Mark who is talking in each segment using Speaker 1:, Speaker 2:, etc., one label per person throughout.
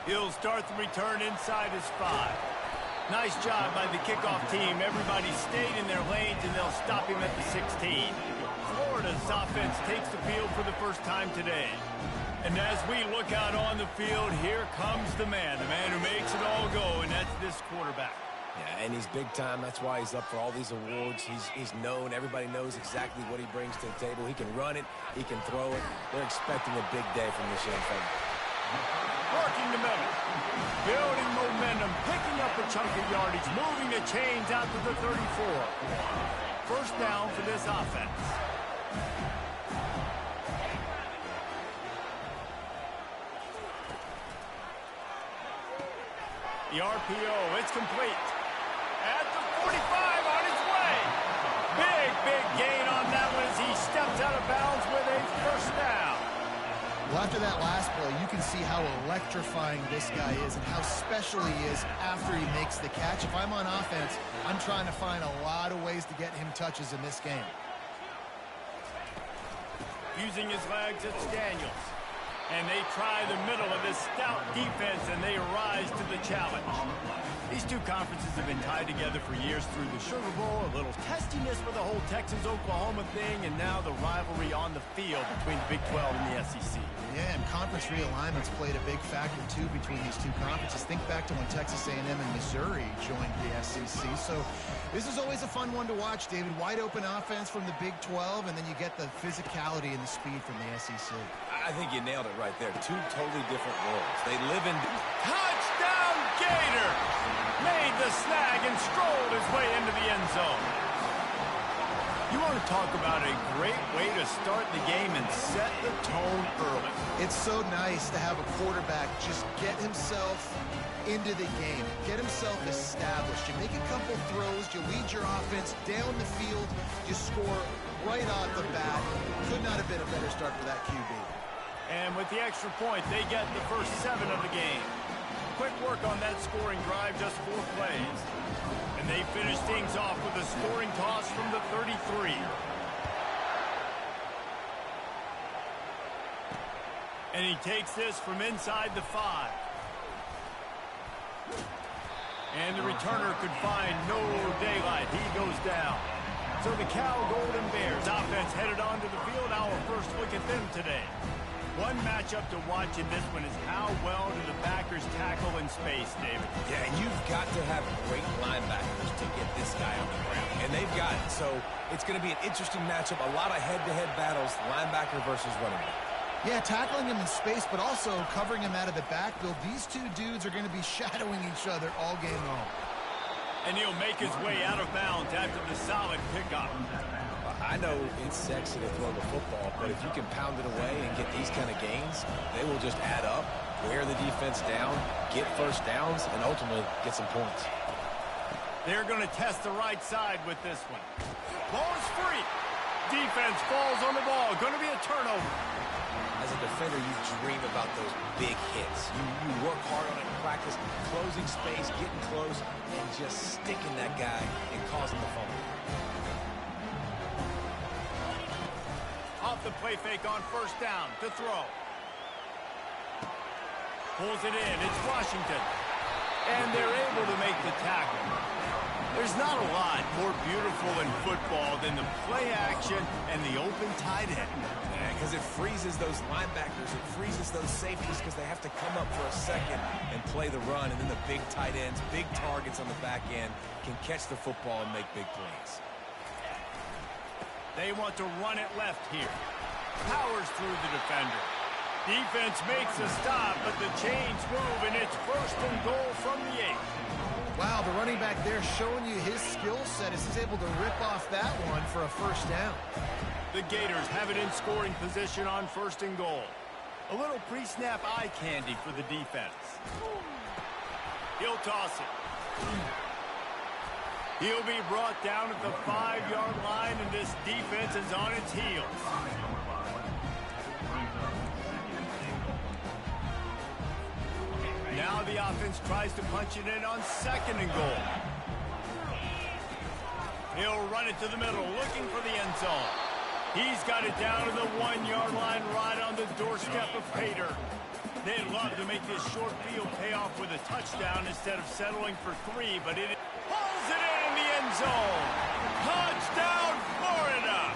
Speaker 1: He'll start the return inside his 5. Nice job by the kickoff team. Everybody stayed in their lanes, and they'll stop him at the 16. Florida's offense takes the field for the first time today. And as we look out on the field, here comes the man who makes it all go, and that's this quarterback.
Speaker 2: Yeah, and he's big time. That's why he's up for all these awards. He's known. Everybody knows exactly what he brings to the table. He can run it. He can throw it. They're expecting a big day from this young fella.
Speaker 1: Working the middle. Building momentum. Picking up a chunk of yardage. Moving the chains out to the 34. First down for this offense. The RPO, it's complete. At the 45, on its way. Big gain on that one as he steps out of bounds with a first down.
Speaker 3: Well, after that last play, you can see how electrifying this guy is and how special he is after he makes the catch. If I'm on offense, I'm trying to find a lot of ways to get him touches in this game.
Speaker 1: Using his legs, it's Daniels. And they try the middle of this stout defense, and they rise to the challenge. These two conferences have been tied together for years through the Sugar Bowl, a little testiness with the whole Texas-Oklahoma thing, and now the rivalry on the field between the Big 12 and the SEC.
Speaker 3: Yeah, and conference realignments played a big factor, too, between these two conferences. Think back to when Texas A&M and Missouri joined the SEC. So this is always a fun one to watch, David. Wide open offense from the Big 12, and then you get the physicality and the speed from the SEC.
Speaker 2: I think you nailed it right there. Two totally different worlds. They live in...
Speaker 1: Touchdown, Gator! Made the snag and strolled his way into the end zone. You want to talk about a great way to start the game and set the tone early.
Speaker 3: It's so nice to have a quarterback just get himself into the game, get himself established. You make a couple throws, you lead your offense down the field, you score right off the bat. Could not have been a better start for that QB.
Speaker 1: And with the extra point, they get the first 7 of the game. Quick work on that scoring drive, just 4 plays. And they finish things off with a scoring toss from the 33. And he takes this from inside the 5. And the returner could find no daylight. He goes down. So the Cal Golden Bears offense headed onto the field. Our first look at them today. One matchup to watch in this one is how well do the backers tackle in space, David.
Speaker 2: Yeah, you've got to have great linebackers to get this guy on the ground. And they've got it. So it's going to be an interesting matchup. A lot of head-to-head battles, linebacker versus running back.
Speaker 3: Yeah, tackling him in space, but also covering him out of the backfield. These two dudes are going to be shadowing each other all game long.
Speaker 1: And he'll make his way out of bounds after the solid pickup.
Speaker 2: I know it's sexy to throw the football, but if you can pound it away and get these kind of gains, they will just add up, wear the defense down, get first downs, and ultimately get some points.
Speaker 1: They're going to test the right side with this one. Ball is free. Defense falls on the ball. Going to be a turnover.
Speaker 2: As a defender, you dream about those big hits. You work hard on it in practice, closing space, getting close, and just sticking that guy and causing the fumble.
Speaker 1: Off the play fake on first down to throw. Pulls it in. It's Washington. And they're able to make the tackle. There's not a lot more beautiful in football than the play action and the open tight end.
Speaker 2: Yeah, because it freezes those linebackers. It freezes those safeties because they have to come up for a second and play the run. And then the big tight ends, big targets on the back end can catch the football and make big plays.
Speaker 1: They want to run it left here. Powers through the defender. Defense makes a stop, but the chains move, and it's first and goal from the 8.
Speaker 3: Wow, the running back there showing you his skill set as he's able to rip off that one for a first down.
Speaker 1: The Gators have it in scoring position on first and goal. A little pre-snap eye candy for the defense. He'll toss it. He'll be brought down at the 5-yard line, and this defense is on its heels. Now the offense tries to punch it in on second and goal. He'll run it to the middle, looking for the end zone. He's got it down to the 1-yard line right on the doorstep of Pater. Then love to make this short field pay off with a touchdown instead of settling for 3, but it pulls it in the end zone. Touchdown, Florida!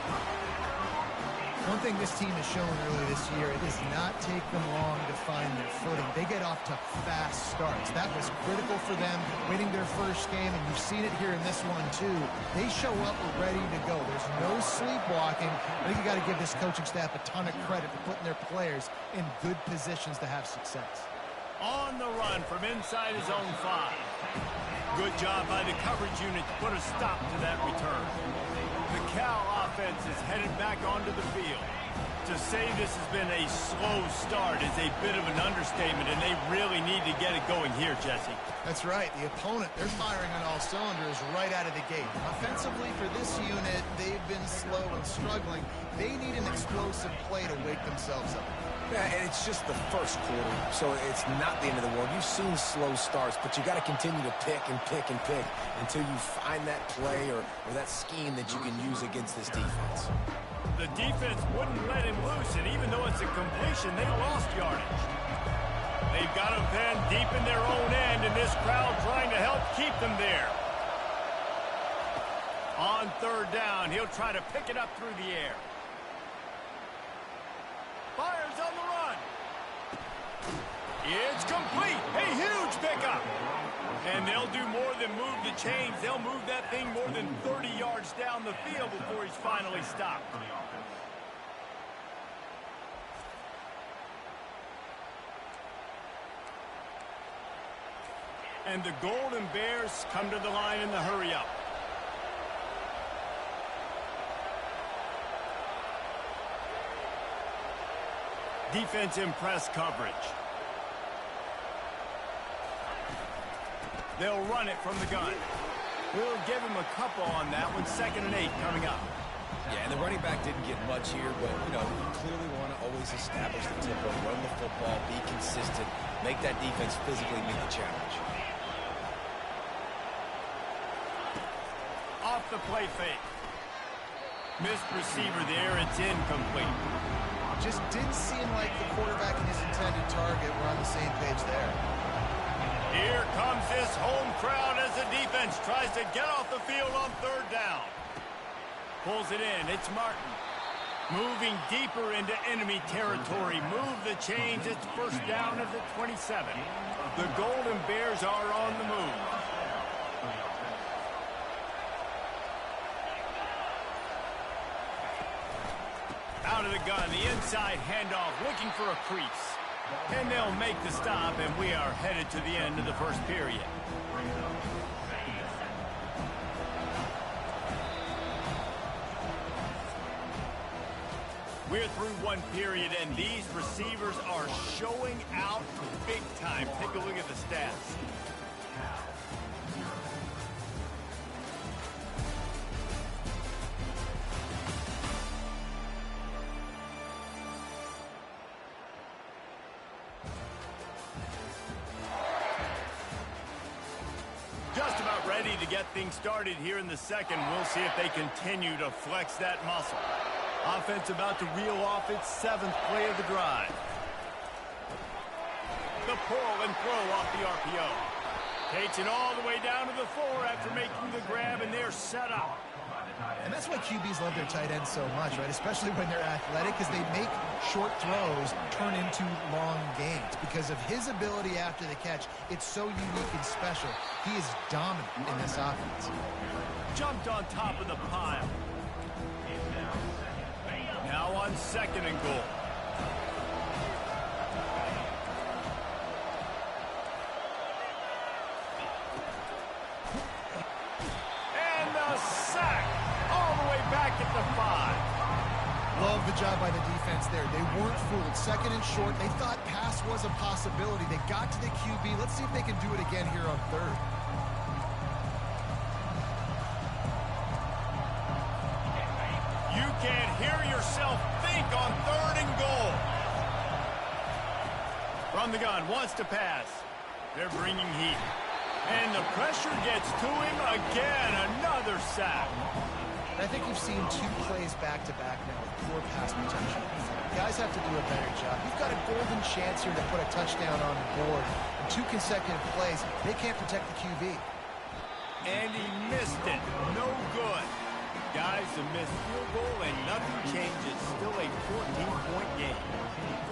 Speaker 3: One thing this team has shown early this year, it does not take them long to find their footing. They get off to fast starts. That was critical for them winning their first game, and you've seen it here in this one too. They show up ready to go. There's no sleepwalking. I think you got to give this coaching staff a ton of credit for putting their players in good positions to have success.
Speaker 1: On the run from inside his own 5. Good job by the coverage unit to put a stop to that return. The Cal offense is headed back onto the field. To say this has been a slow start is a bit of an understatement, and they really need to get it going here, Jesse.
Speaker 3: That's right. The opponent, they're firing on all cylinders right out of the gate. Offensively, for this unit, they've been slow and struggling. They need an explosive play to wake themselves up.
Speaker 2: Yeah, and it's just the first quarter, so it's not the end of the world. You've seen slow starts, but you got to continue to pick and pick and pick until you find that play or that scheme that you can use against this defense.
Speaker 1: The defense wouldn't let him loose, and even though it's a completion, they lost yardage. They've got him pinned deep in their own end, and this crowd trying to help keep them there. On 3rd down, he'll try to pick it up through the air. Fires on the run. It's complete. A huge pickup. And they'll do more than move the chains. They'll move that thing more than 30 yards down the field before he's finally stopped. And the Golden Bears come to the line in the hurry-up. Defense in press coverage. They'll run it from the gun. We'll give him a couple on that one. 2nd and 8 coming up.
Speaker 2: Yeah, and the running back didn't get much here, but, you clearly want to always establish the tempo, run the football, be consistent, make that defense physically meet the challenge.
Speaker 1: Off the play fake. Missed receiver there. It's incomplete.
Speaker 3: Just didn't seem like the quarterback and his intended target were on the same page there.
Speaker 1: Here comes this home crowd as the defense tries to get off the field on 3rd down. Pulls it in. It's Martin. Moving deeper into enemy territory. Move the chains. It's 1st down at the 27. The Golden Bears are on the move. Out of the gun, the inside handoff, looking for a crease. And they'll make the stop, and we are headed to the end of the first period. We're through one period, and these receivers are showing out big time. Take a look at the stats. Just about ready to get things started here in the second. We'll see if they continue to flex that muscle. Offense about to reel off its 7th play of the drive. The pull and throw off the RPO. Takes it all the way down to the 4 after making the grab, and they're set up.
Speaker 3: And that's why QBs love their tight ends so much, right? Especially when they're athletic, because they make short throws turn into long gains. Because of his ability after the catch, it's so unique and special. He is dominant in this offense.
Speaker 1: Jumped on top of the pile. Now on 2nd and goal. And the sack all the way back at the 5.
Speaker 3: Love the job by the defense there. They weren't fooled. 2nd and short. They thought pass was a possibility. They got to the QB. Let's see if they can do it again here on 3rd.
Speaker 1: You can't hear yourself think on 3rd and goal. From the gun, wants to pass. They're bringing heat. And the pressure gets to him again. Another sack.
Speaker 3: And I think we've seen 2 plays back-to-back now with poor pass protection. Guys have to do a better job. You've got a golden chance here to put a touchdown on the board. In 2 consecutive plays, they can't protect the QB.
Speaker 1: And he missed it. No good. Guys, a missed field goal and nothing changes. Still a 14-point game.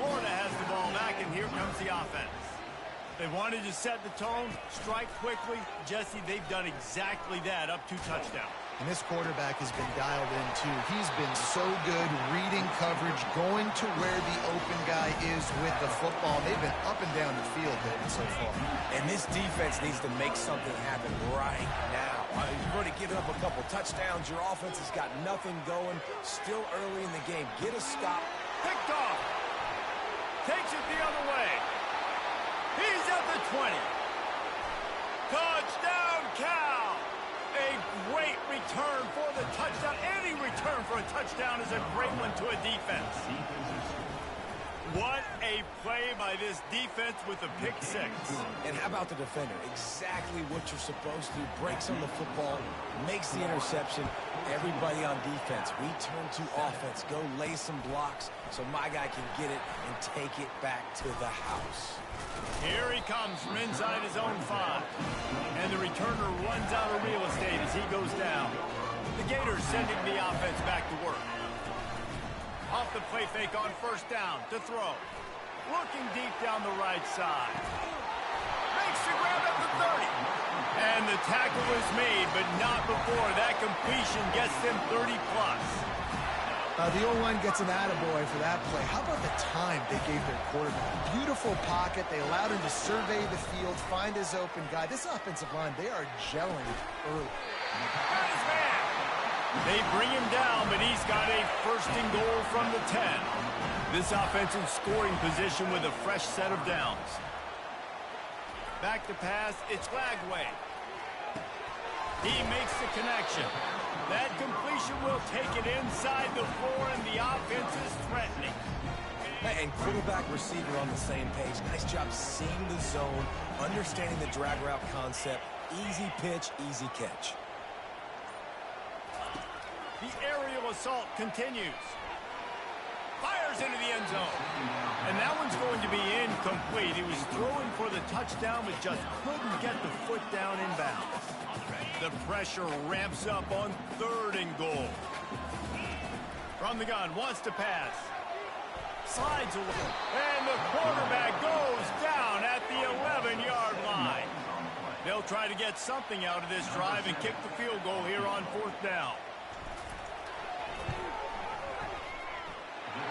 Speaker 1: Florida has the ball back, and here comes the offense. They wanted to set the tone, strike quickly. Jesse, they've done exactly that, up 2 touchdowns.
Speaker 3: And this quarterback has been dialed in, too. He's been so good reading coverage, going to where the open guy is with the football. They've been up and down the field, David, so far.
Speaker 2: And this defense needs to make something happen right now. You've already given up a couple touchdowns. Your offense has got nothing going. Still early in the game. Get a stop.
Speaker 1: Picked off. Takes it the other way. He's at the 20. Touchdown, Cal. A great return for the touchdown. Any return for a touchdown is a great one to a defense. What a play by this defense with a pick 6.
Speaker 2: And how about the defender? Exactly what you're supposed to. Breaks on the football, makes the interception. Everybody on defense, we turn to offense. Go lay some blocks so my guy can get it and take it back to the house.
Speaker 1: Here he comes from inside his own 5. And the returner runs out of real estate as he goes down. The Gators sending the offense back to work. Off the play fake on first down to throw. Looking deep down the right side. Makes the grab at the 30. And the tackle is made, but not before. That completion gets them 30-plus.
Speaker 3: The O-line gets an attaboy for that play. How about the time they gave their quarterback? Beautiful pocket. They allowed him to survey the field, find his open guy. This offensive line, they are gelling early.
Speaker 1: Got his man. They bring him down, but he's got a first and goal from the 10. This offense in scoring position with a fresh set of downs. Back to pass, it's Lagway. He makes the connection. That completion will take it inside the 4, and the offense is threatening.
Speaker 2: And quarterback, receiver on the same page. Nice job seeing the zone, understanding the drag route concept. Easy pitch, easy catch.
Speaker 1: The aerial assault continues. Fires into the end zone. And that one's going to be incomplete. He was throwing for the touchdown, but just couldn't get the foot down in bounds. The pressure ramps up on 3rd and goal. From the gun, wants to pass. Slides away. And the quarterback goes down at the 11-yard line. They'll try to get something out of this drive and kick the field goal here on 4th down.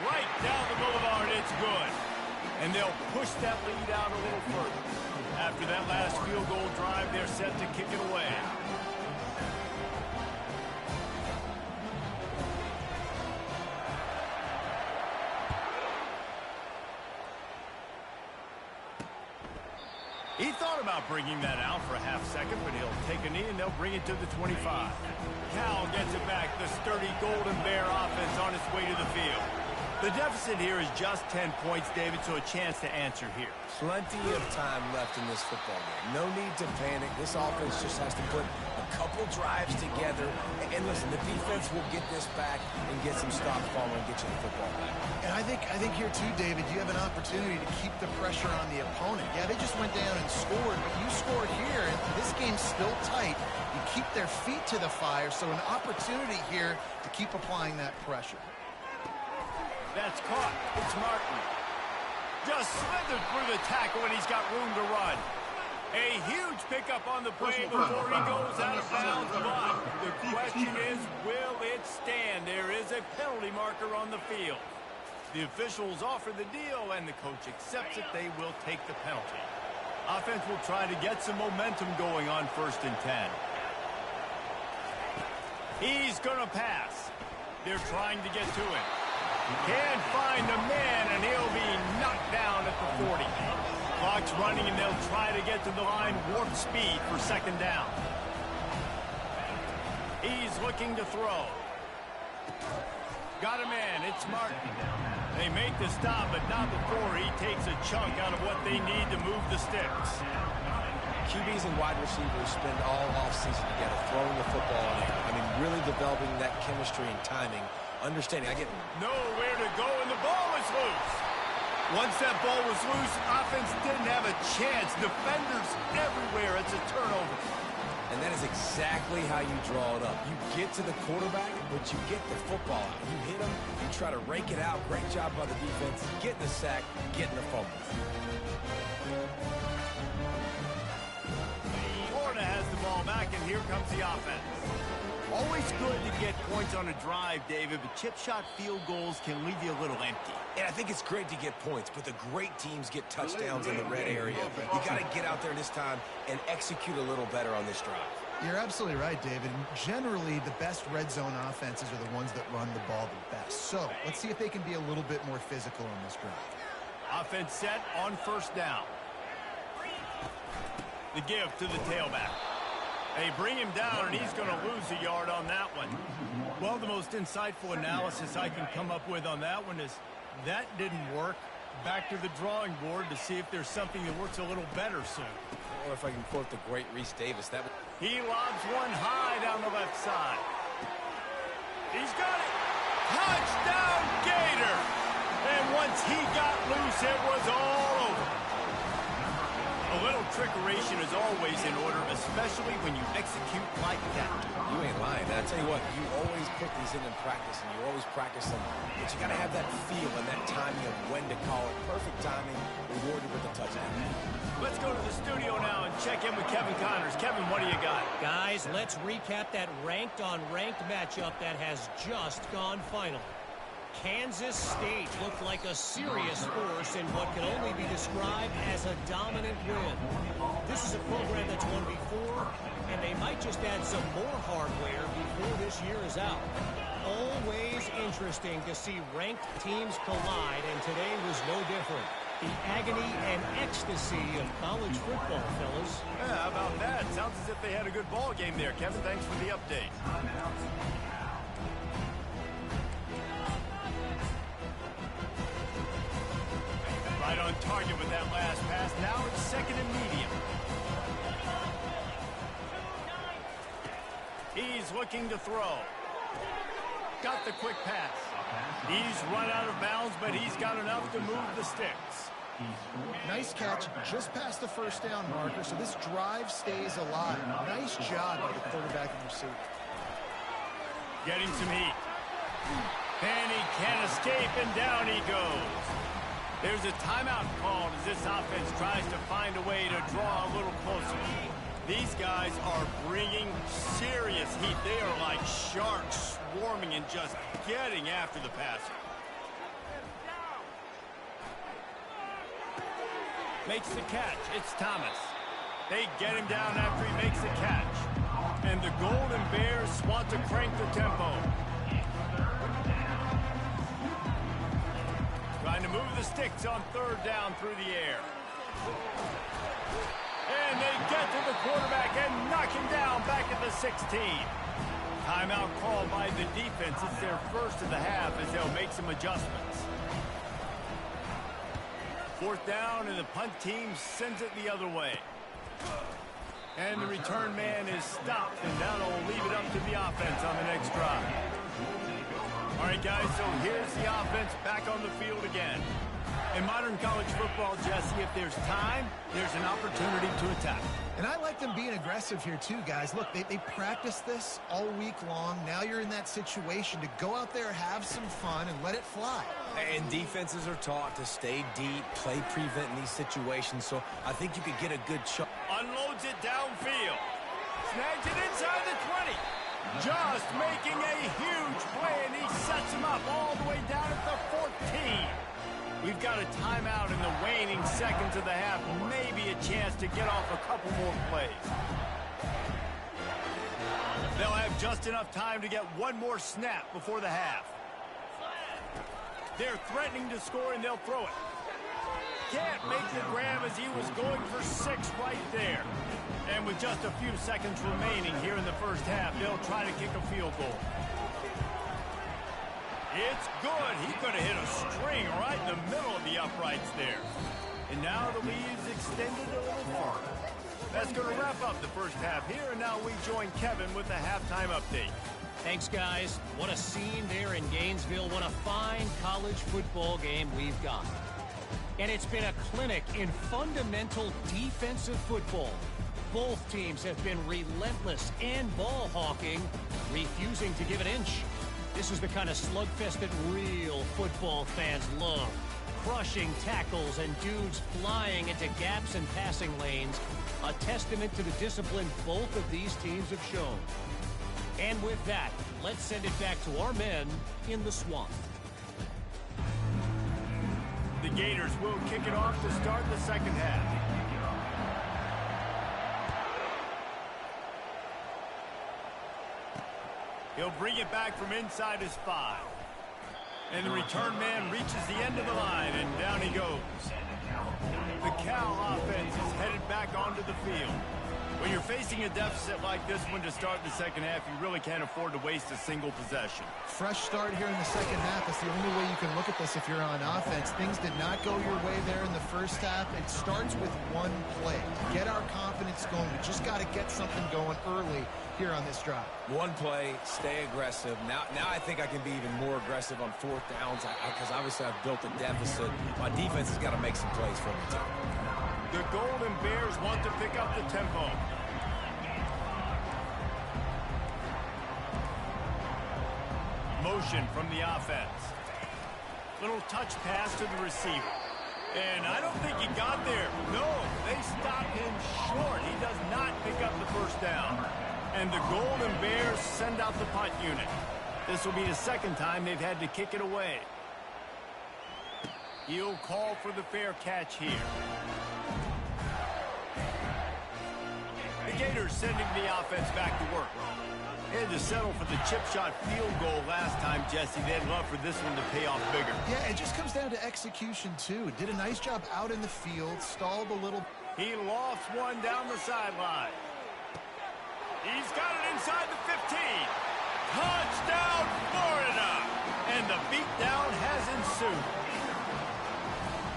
Speaker 1: Right down the boulevard, it's good. And they'll push that lead out a little further. After that last field goal drive, they're set to kick it away. He thought about bringing that out for a half second, but he'll take a knee and they'll bring it to the 25. Cal gets it back. The sturdy Golden Bear offense on its way to the field. The deficit here is just 10 points, David, so a chance to answer here.
Speaker 2: Plenty of time left in this football game. No need to panic. This offense just has to put a couple drives together. And listen, the defense will get this back and get some stops following and get you the football back.
Speaker 3: And I think here too, David, you have an opportunity to keep the pressure on the opponent. Yeah, they just went down and scored, but you scored here, and this game's still tight. You keep their feet to the fire, so an opportunity here to keep applying that pressure.
Speaker 1: That's caught. It's Martin. Just slithered through the tackle, and he's got room to run. A huge pickup on the play before he goes out of bounds, but the question is, will it stand? There is a penalty marker on the field. The officials offer the deal, and the coach accepts it. They will take the penalty. Offense will try to get some momentum going on 1st and 10. He's going to pass. They're trying to get to him. Can't find the man, and he'll be knocked down at the 40. Clock's running, and they'll try to get to the line warp speed for 2nd down. He's looking to throw. Got a man. It's Martin. They make the stop, but not before he takes a chunk out of what they need to move the sticks.
Speaker 2: QBs and wide receivers spend all offseason together throwing the football in air. I mean, really developing that chemistry and timing. Understanding, I get
Speaker 1: nowhere to go, and the ball was loose. Once that ball was loose, offense didn't have a chance. Defenders everywhere. It's a turnover.
Speaker 2: And that is exactly how you draw it up. You get to the quarterback, but you get the football out. You hit him, you try to rake it out. Great job by the defense. Getting the sack, getting the fumble.
Speaker 1: Florida has the ball back, and here comes the offense. Always good to get points on a drive, David, but chip shot field goals can leave you a little empty.
Speaker 2: And I think it's great to get points, but the great teams get touchdowns in the red area. You got to get out there this time and execute a little better on this drive.
Speaker 3: You're absolutely right, David. Generally, the best red zone offenses are the ones that run the ball the best. So let's see if they can be a little bit more physical on this drive.
Speaker 1: Offense set on first down. The give to the tailback. They bring him down, and he's going to lose a yard on that one. Well, the most insightful analysis I can come up with on that one is that didn't work. Back to the drawing board to see if there's something that works a little better soon.
Speaker 2: Or if I can quote the great Reese Davis.
Speaker 1: He lobs one high down the left side. He's got it. Touchdown, Gator. And once he got loose, it was all over. A little trickeration is always in order, especially when you execute like that.
Speaker 2: You ain't lying. And I tell you what, you always put these in practice, and you always practice them. But you got to have that feel and that timing of when to call it. Perfect timing, rewarded with a touchdown.
Speaker 1: Let's go to the studio now and check in with Kevin Connors. Kevin, what do you got?
Speaker 4: Guys, let's recap that ranked-on-ranked matchup that has just gone final. Kansas State looked like a serious force in what can only be described as a dominant win. This is a program that's won before, and they might just add some more hardware before this year is out. Always interesting to see ranked teams collide, and today was no different. The agony and ecstasy of college football, fellas.
Speaker 1: Yeah, how about that? Sounds as if they had a good ball game there. Kevin, thanks for the update. Right on target with that last pass. Now it's second and medium. He's looking to throw. Got the quick pass. He's run out of bounds, but he's got enough to move the sticks.
Speaker 3: Nice catch just past the first down marker, so this drive stays alive. Nice job by the quarterback and receiver.
Speaker 1: Getting some heat. And he can't escape, and down he goes. There's a timeout called as this offense tries to find a way to draw a little closer. These guys are bringing serious heat. They are like sharks swarming and just getting after the passer. Makes the catch. It's Thomas. They get him down after he makes the catch. And the Golden Bears want to crank the tempo. Trying to move the sticks on third down through the air. And they get to the quarterback and knock him down back at the 16. Timeout called by the defense. It's their first of the half as they'll make some adjustments. Fourth down, and the punt team sends it the other way. And the return man is stopped, and now they'll leave it up to the offense on the next drive. All right, guys, so here's the offense back on the field again. In modern college football, Jesse, if there's time, there's an opportunity to attack.
Speaker 3: And I like them being aggressive here too, guys. Look, they practice this all week long. Now you're in that situation to go out there, have some fun, and let it fly.
Speaker 2: And defenses are taught to stay deep, play prevent in these situations, so I think you could get a good shot.
Speaker 1: Unloads it downfield. Snags it inside the 20. Just making a huge play, and he sets him up all the way down at the 14. We've got a timeout in the waning seconds of the half. Maybe a chance to get off a couple more plays. They'll have just enough time to get one more snap before the half. They're threatening to score, and they'll throw it. Can't make the grab as he was going for 6 right there. And with just a few seconds remaining here in the first half, they'll try to kick a field goal. It's good. He's going to hit a string right in the middle of the uprights there. And now the lead's extended a little further. That's going to wrap up the first half here, and now we join Kevin with the halftime update.
Speaker 4: Thanks, guys. What a scene there in Gainesville. What a fine college football game we've got. And it's been a clinic in fundamental defensive football. Both teams have been relentless and ball hawking, refusing to give an inch. This is the kind of slugfest that real football fans love. Crushing tackles and dudes flying into gaps and passing lanes. A testament to the discipline both of these teams have shown. And with that, let's send it back to our men in the swamp.
Speaker 1: The Gators will kick it off to start the second half. He'll bring it back from inside his 5. And the return man reaches the end of the line, and down he goes. The Cal offense is headed back onto the field. When you're facing a deficit like this one to start the second half, you really can't afford to waste a single possession.
Speaker 3: Fresh start here in the second half. That's the only way you can look at this if you're on offense. Things did not go your way there in the first half. It starts with one play. Get our confidence going. We just got to get something going early here on this drive. One play, stay aggressive. Now I think I can be even more aggressive on fourth downs because obviously I've built a deficit. My defense has got to make some plays for me too.
Speaker 1: The Golden Bears want to pick up the tempo. Motion from the offense. Little touch pass to the receiver. And I don't think he got there. No, they stopped him short. He does not pick up the first down. And the Golden Bears send out the punt unit. This will be the second time they've had to kick it away. He'll call for the fair catch here. The Gators sending the offense back to work. They had to settle for the chip shot field goal last time, Jesse. They'd love for this one to pay off bigger.
Speaker 3: Yeah, it just comes down to execution, too. Did a nice job out in the field, stalled a little.
Speaker 1: He lofts one down the sideline. He's got it inside the 15. Touchdown, Florida! And the beatdown has ensued.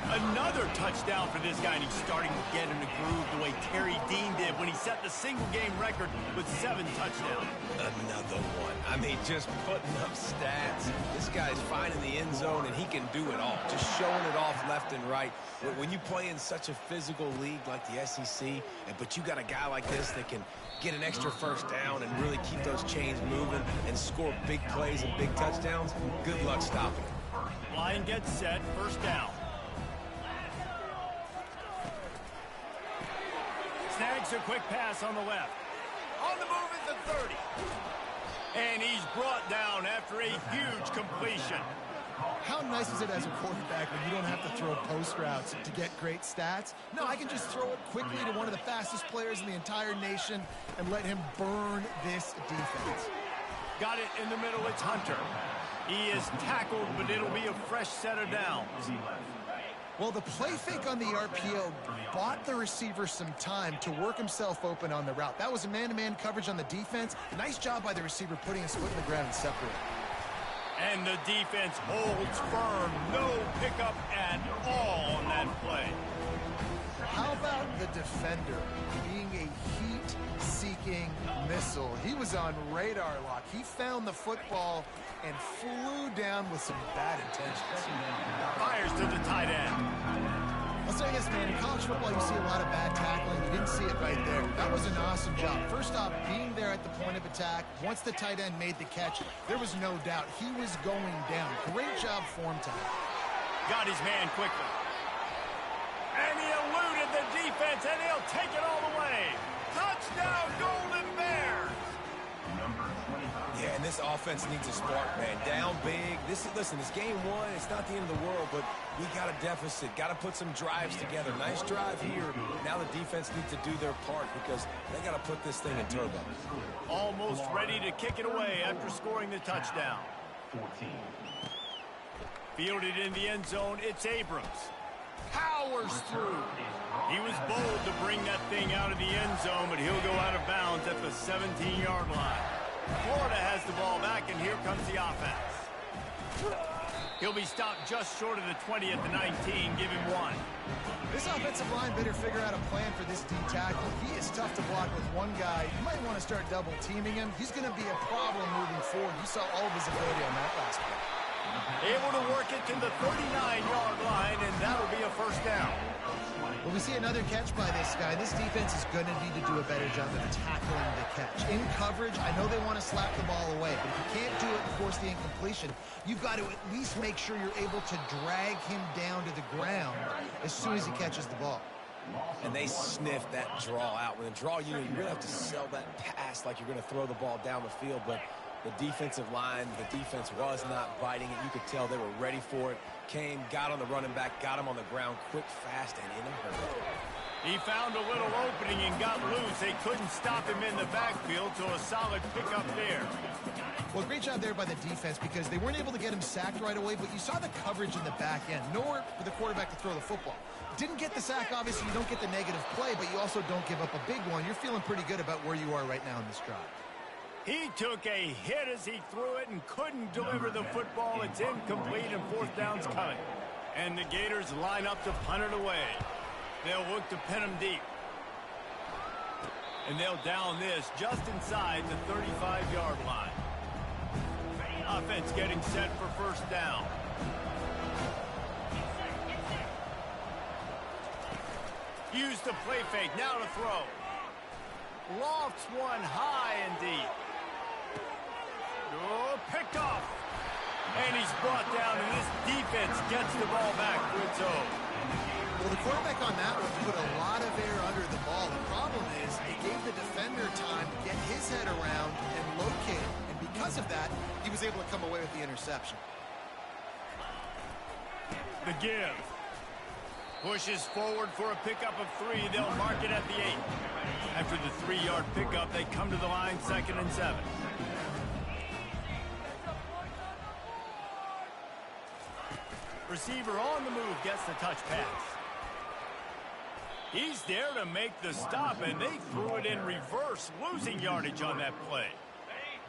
Speaker 1: Another touchdown for this guy, and he's starting to get in the groove the way Terry Dean did when he set the single-game record with 7 touchdowns.
Speaker 2: Another one. I mean, just putting up stats. This guy's finding the end zone, and he can do it all. Just showing it off left and right. When you play in such a physical league like the SEC, but you got a guy like this that can get an extra first down and really keep those chains moving and score big plays and big touchdowns, good luck stopping it.
Speaker 1: Line gets set, first down. Snags a quick pass on the left. On the move at the 30. And he's brought down after a huge completion.
Speaker 3: How nice is it as a quarterback when you don't have to throw post routes to get great stats? No, I can just throw it quickly to one of the fastest players in the entire nation and let him burn this defense.
Speaker 1: Got it in the middle, it's Hunter. He is tackled, but it'll be a fresh set of downs.
Speaker 3: Well, the play fake on the RPO bought the receiver some time to work himself open on the route. That was a man-to-man coverage on the defense. Nice job by the receiver putting his foot in the ground and separating.
Speaker 1: And the defense holds firm. No pickup at all on that play.
Speaker 3: How about the defender being a heat-seeking missile? He was on radar lock. He found the football and flew down with some bad intentions.
Speaker 1: Fires to the tight end.
Speaker 3: I'll say this, man, in college football you see a lot of bad tackling. You didn't see it right there. That was an awesome job. First off, being there at the point of attack. Once the tight end made the catch, there was no doubt he was going down. Great job form time.
Speaker 1: Got his man quickly. And he eluded the defense, and he'll take it all the way. Touchdown, Golden Bears!
Speaker 2: Yeah, and this offense needs a spark, man. Down big. Listen, it's game one. It's not the end of the world, but we got a deficit. Got to put some drives together. Nice drive here. Now the defense needs to do their part because they got to put this thing in turbo.
Speaker 1: Almost ready to kick it away after scoring the touchdown. Fielded in the end zone, it's Abrams. Powers through. He was bold to bring that thing out of the end zone, but he'll go out of bounds at the 17-yard line. Florida has the ball back, and here comes the offense. He'll be stopped just short of the 20 at the 19. Give him 1.
Speaker 3: This offensive line better figure out a plan for this D tackle. He is tough to block with one guy. You might want to start double teaming him. He's going to be a problem moving forward. You saw all of his ability on that last play.
Speaker 1: Able to work it to the 39-yard line, and that'll be a first down.
Speaker 3: Well, we see another catch by this guy. This defense is going to need to do a better job of tackling the catch. In coverage, I know they want to slap the ball away, but if you can't do it and force the incompletion, you've got to at least make sure you're able to drag him down to the ground as soon as he catches the ball.
Speaker 2: And they sniff that draw out. When the draw, you really have to sell that pass like you're going to throw the ball down the field, but the defensive line, the defense was not biting it. You could tell they were ready for it. Came, got on the running back, got him on the ground quick, fast, and in a hurry.
Speaker 1: He found a little opening and got loose. They couldn't stop him in the backfield, so a solid pickup there.
Speaker 3: Well, great job there by the defense because they weren't able to get him sacked right away, but you saw the coverage in the back end. Nowhere for the quarterback to throw the football. Didn't get the sack, obviously. You don't get the negative play, but you also don't give up a big one. You're feeling pretty good about where you are right now in this drive.
Speaker 1: He took a hit as he threw it and couldn't deliver the football. It's incomplete and fourth down's coming. And the Gators line up to punt it away. They'll look to pin him deep. And they'll down this just inside the 35-yard line. Offense getting set for first down. Use the play fake. Now to throw. Lofts one high and deep. Oh, picked off. And he's brought down, and this defense gets the ball back to its own.
Speaker 3: Well, the quarterback on that one put a lot of air under the ball. The problem is it gave the defender time to get his head around and locate it. And because of that, he was able to come away with the interception.
Speaker 1: The give. Pushes forward for a pickup of 3. They'll mark it at the 8. After the 3-yard pickup, they come to the line, 2nd and 7. Receiver on the move gets the touch pass. He's there to make the stop, and they threw it in reverse, losing yardage on that play.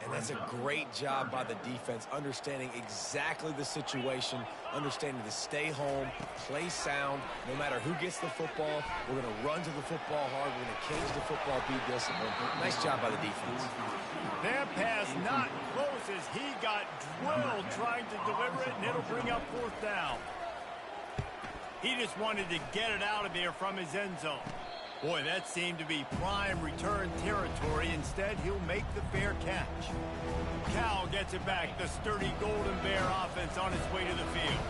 Speaker 2: And that's a great job by the defense, understanding exactly the situation, understanding to stay home, play sound. No matter who gets the football, we're going to run to the football hard. We're going to cage the football, be disciplined. Nice job by the defense.
Speaker 1: That pass not close as he got drilled trying to deliver it, and it'll bring up fourth down. He just wanted to get it out of there from his end zone. Boy, that seemed to be prime return territory. Instead, he'll make the fair catch. Cal gets it back. The sturdy Golden Bear offense on its way to the field.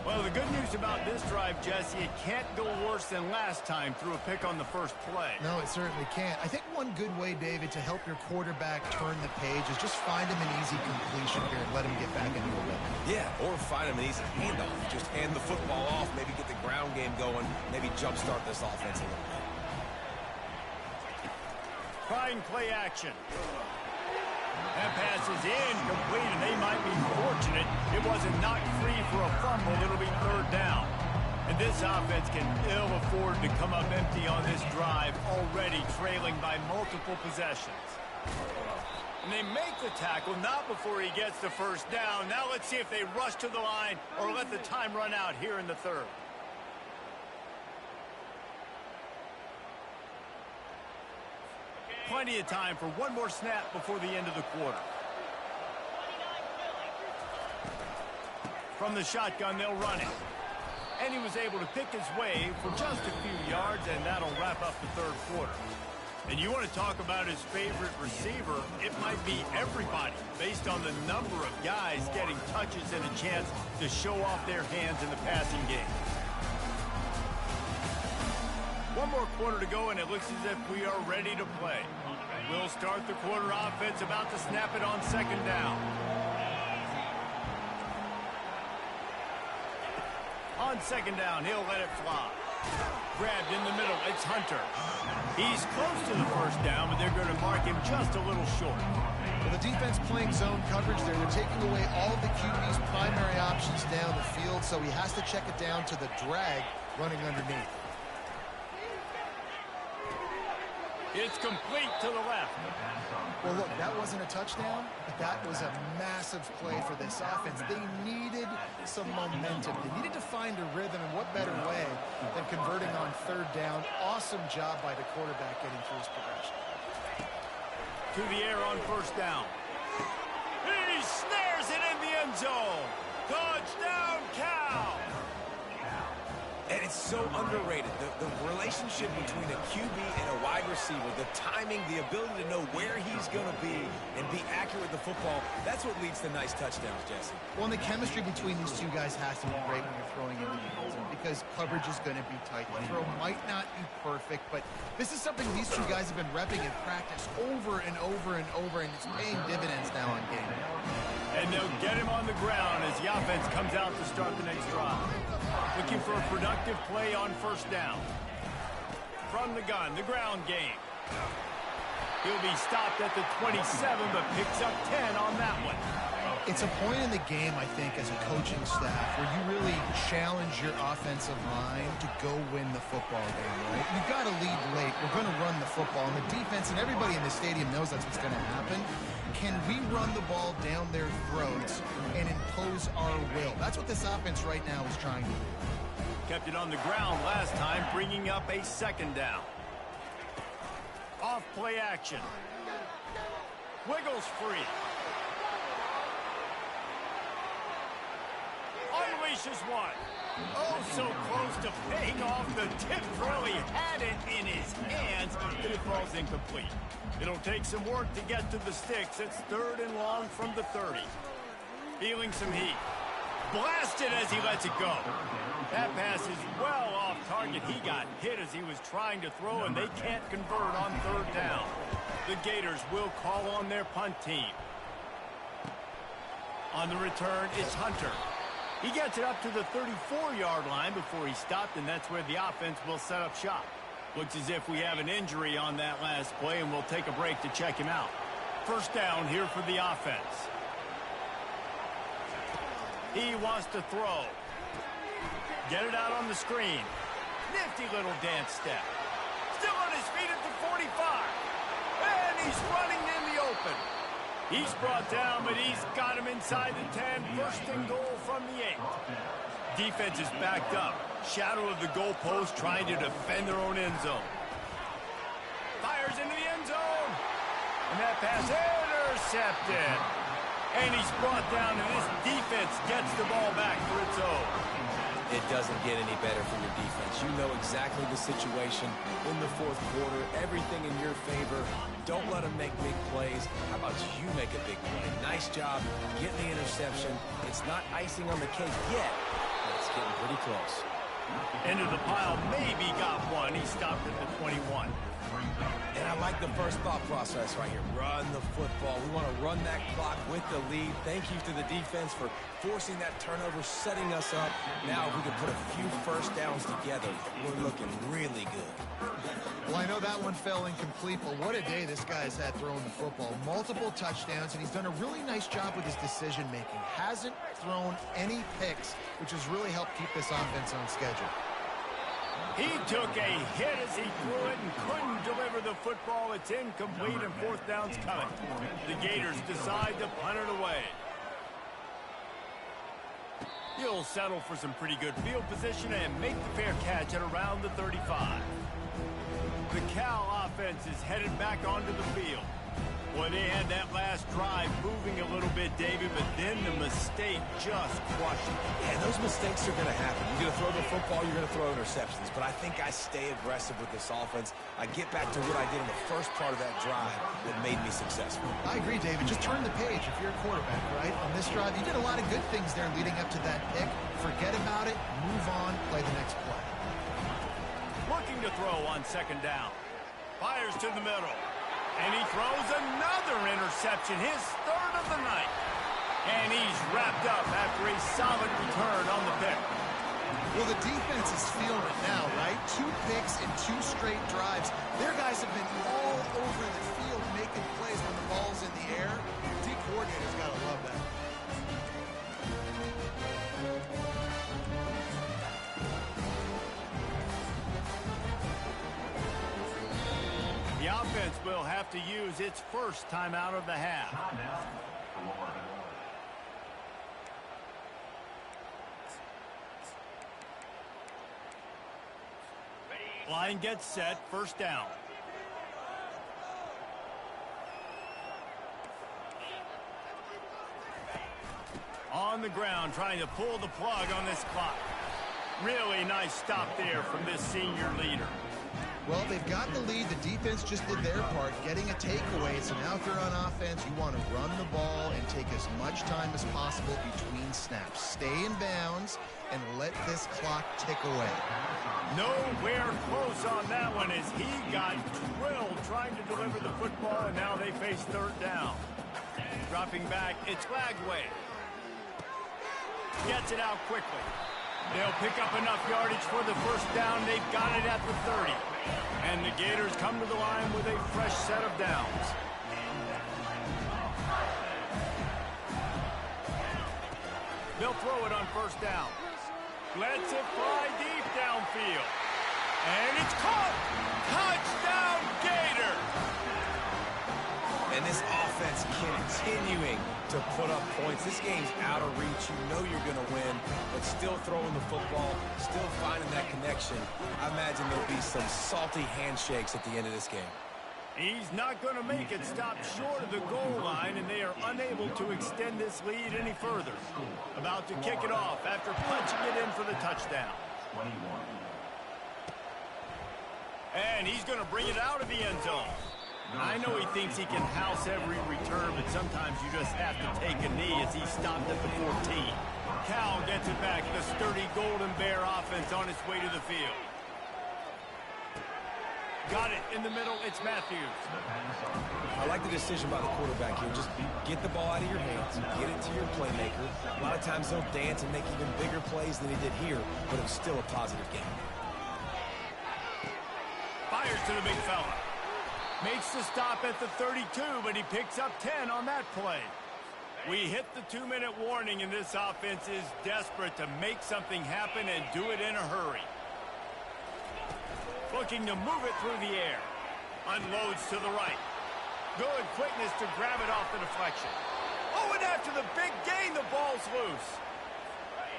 Speaker 1: Well, the good news about this drive, Jesse, it can't go worse than last time through a pick on the first play.
Speaker 3: No, it certainly can't. I think one good way, David, to help your quarterback turn the page is just find him an easy completion here and let him get back into a rhythm.
Speaker 2: Yeah, or find him an easy handoff. Just hand the football off, maybe get the ground game going, maybe jumpstart this offense a little bit.
Speaker 1: Trying play action. That pass is incomplete, and they might be fortunate it wasn't knocked free for a fumble. It'll be third down. And this offense can ill afford to come up empty on this drive, already trailing by multiple possessions. And they make the tackle, not before he gets the first down. Now let's see if they rush to the line or let the time run out here in the third. Plenty of time for one more snap before the end of the quarter. From the shotgun, they'll run it. And he was able to pick his way for just a few yards, and that'll wrap up the third quarter. And you want to talk about his favorite receiver, it might be everybody, based on the number of guys getting touches and a chance to show off their hands in the passing game. One more quarter to go, and it looks as if we are ready to play. We'll start the quarter offense, about to snap it on second down. On second down, he'll let it fly. Grabbed in the middle, it's Hunter. He's close to the first down, but they're going to mark him just a little short.
Speaker 3: Well, the defense playing zone coverage there. They're taking away all of the QB's primary options down the field, so he has to check it down to the drag running underneath.
Speaker 1: It's complete to the left.
Speaker 3: Well, look, that wasn't a touchdown, but that was a massive play for this offense. They needed some momentum. They needed to find a rhythm, and what better way than converting on third down. Awesome job by the quarterback getting through his progression.
Speaker 1: To the air on first down. He snares it in the end zone. Touchdown, Cal!
Speaker 2: And it's so underrated. The relationship between a QB and a wide receiver, the timing, the ability to know where he's going to be and be accurate with the football, that's what leads to nice touchdowns, Jesse.
Speaker 3: Well, and the chemistry between these two guys has to be great when you're throwing into the end zone because coverage is going to be tight. The throw might not be perfect, but this is something these two guys have been repping in practice over and over and over, and it's paying dividends now on game day.
Speaker 1: And they'll get him on the ground as the offense comes out to start the next drive. Looking for a productive play on first down. From the gun, the ground game. He'll be stopped at the 27, but picks up 10 on that one.
Speaker 3: It's a point in the game, I think, as a coaching staff where you really challenge your offensive line to go win the football game, right? You've got to lead late. We're going to run the football. And the defense and everybody in the stadium knows that's what's going to happen. Can we run the ball down their throats and impose our will? That's what this offense right now is trying to do.
Speaker 1: Kept it on the ground last time, bringing up a second down. Off play action. Wiggles free. Unleashes one. Oh, so close to paying off. The tip really had it in his hands, but it falls incomplete. It'll take some work to get to the sticks. It's third and long from the 30. Feeling some heat. Blasted as he lets it go. That pass is well off target. He got hit as he was trying to throw, and they can't convert on third down. The Gators will call on their punt team. On the return, it's Hunter. He gets it up to the 34-yard line before he stopped, and that's where the offense will set up shop. Looks as if we have an injury on that last play, and we'll take a break to check him out. First down here for the offense. He wants to throw. Get it out on the screen. Nifty little dance step. Still on his feet at the 45. And he's running in the open. He's brought down, but he's got him inside the 10. First and goal from the 8. Defense is backed up. Shadow of the goalpost trying to defend their own end zone. Fires into the end zone. And that pass intercepted. And he's brought down, and this defense gets the ball back for its own.
Speaker 2: It doesn't get any better for your defense. You know exactly the situation in the fourth quarter. Everything in your favor. Don't let them make big plays. How about you make a big play? Nice job getting the interception. It's not icing on the cake yet, but it's getting pretty close.
Speaker 1: Into the pile, maybe got one. He stopped at the 21.
Speaker 2: And I like the first thought process right here. Run the football. We want to run that clock with the lead. Thank you to the defense for forcing that turnover, setting us up. Now, if we can put a few first downs together, we're looking really good.
Speaker 3: Well, I know that one fell incomplete, but what a day this guy's had throwing the football. Multiple touchdowns, and he's done a really nice job with his decision-making. Hasn't thrown any picks, which has really helped keep this offense on schedule.
Speaker 1: He took a hit as he threw it and couldn't deliver the football. It's incomplete, and fourth down's coming. The Gators decide to punt it away. He'll settle for some pretty good field position and make the fair catch at around the 35. The Cal offense is headed back onto the field. Boy, they had that last drive moving a little bit, David, but then the mistake just crushed it.
Speaker 2: Yeah, those mistakes are going to happen. You're going to throw the football, you're going to throw interceptions. But I think I stay aggressive with this offense. I get back to what I did in the first part of that drive that made me successful.
Speaker 3: I agree, David. Just turn the page if you're a quarterback, right? On this drive, you did a lot of good things there leading up to that pick. Forget about it, move on, play the next play.
Speaker 1: Looking to throw on second down. Fires to the middle. And he throws another interception, his third of the night. And he's wrapped up after a solid return on the pick.
Speaker 3: Well, the defense is feeling it now, right? 2 picks in 2 straight drives. Their guys have been all over the field making plays when the ball's in the air. D coordinator's got to love that.
Speaker 1: The defense will have to use its first timeout of the half. Line gets set, first down. On the ground, trying to pull the plug on this clock. Really nice stop there from this senior leader.
Speaker 3: Well, they've got the lead. The defense just did their part, getting a takeaway. So now if you're on offense, you want to run the ball and take as much time as possible between snaps. Stay in bounds and let this clock tick away.
Speaker 1: Nowhere close on that one as he got drilled trying to deliver the football, and now they face third down. Dropping back, it's Lagway. Gets it out quickly. They'll pick up enough yardage for the first down. They've got it at the 30. And the Gators come to the line with a fresh set of downs. They'll throw it on first down. Lets it fly deep downfield. And it's caught! Touchdown, Gator!
Speaker 2: And this offense continuing to put up points. This game's out of reach. You know you're going to win, but still throwing the football, still finding that connection. I imagine there'll be some salty handshakes at the end of this game.
Speaker 1: He's not going to make it. Stop short of the goal line, and they are unable to extend this lead any further. About to kick it off after punching it in for the touchdown. And he's going to bring it out of the end zone. I know he thinks he can house every return, but sometimes you just have to take a knee as he stopped at the 14. Cal gets it back. The sturdy Golden Bear offense on its way to the field. Got it in the middle. It's Matthews.
Speaker 2: I like the decision by the quarterback here. Just get the ball out of your hands, get it to your playmaker. A lot of times he'll dance and make even bigger plays than he did here, but it was still a positive game.
Speaker 1: Fires to the big fella. Makes the stop at the 32, but he picks up 10 on that play. We hit the 2-minute warning, and this offense is desperate to make something happen and do it in a hurry. Looking to move it through the air. Unloads to the right. Good quickness to grab it off the deflection. Oh, and after the big gain, the ball's loose.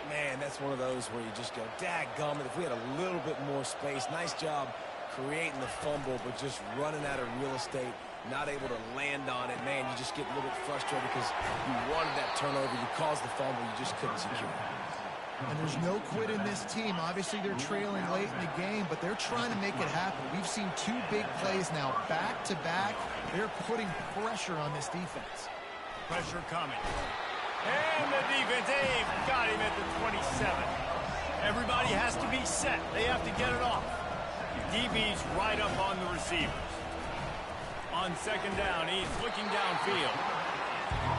Speaker 2: Man, that's one of those where you just go, dadgummit, if we had a little bit more space. Nice job creating the fumble, but just running out of real estate, not able to land on it. Man, you just get a little bit frustrated because you wanted that turnover. You caused the fumble. You just couldn't secure it.
Speaker 3: And there's no quit in this team. Obviously, they're trailing late in the game, but they're trying to make it happen. We've seen 2 big plays now, back-to-back. They're putting pressure on this defense.
Speaker 1: Pressure coming. And the defense, they've got him at the 27. Everybody has to be set. They have to get it off. DB's right up on the receivers. On second down, he's looking downfield.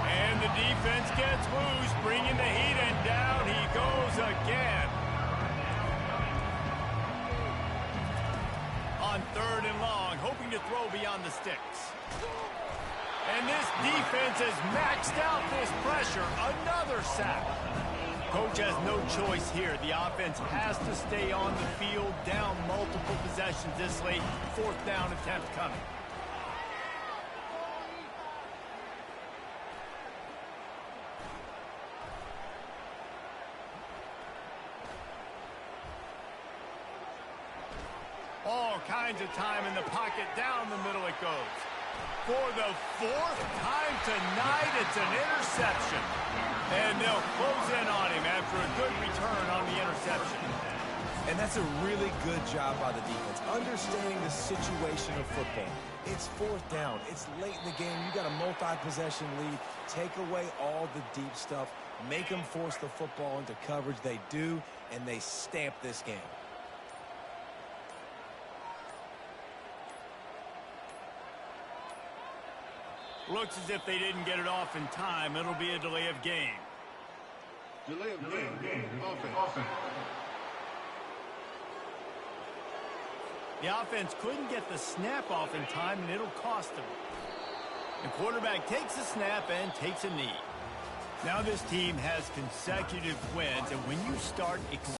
Speaker 1: And the defense gets loose, bringing the heat, and down he goes again. On third and long, hoping to throw beyond the sticks. And this defense has maxed out this pressure. Another sack. Coach has no choice here. The offense has to stay on the field, down multiple possessions this late. Fourth down attempt coming. All kinds of time in the pocket. Down the middle it goes. For the 4th time tonight, it's an interception. And they'll close in on him after a good return on the interception.
Speaker 2: And that's a really good job by the defense, understanding the situation of football. It's 4th down. It's late in the game. You got a multi-possession lead. Take away all the deep stuff. Make them force the football into coverage. They do, and they stamp this game.
Speaker 1: Looks as if they didn't get it off in time. It'll be a delay of game.
Speaker 5: Delay of game. Offense.
Speaker 1: The offense couldn't get the snap off in time, and it'll cost them. The quarterback takes a snap and takes a knee. Now this team has consecutive wins, and when you start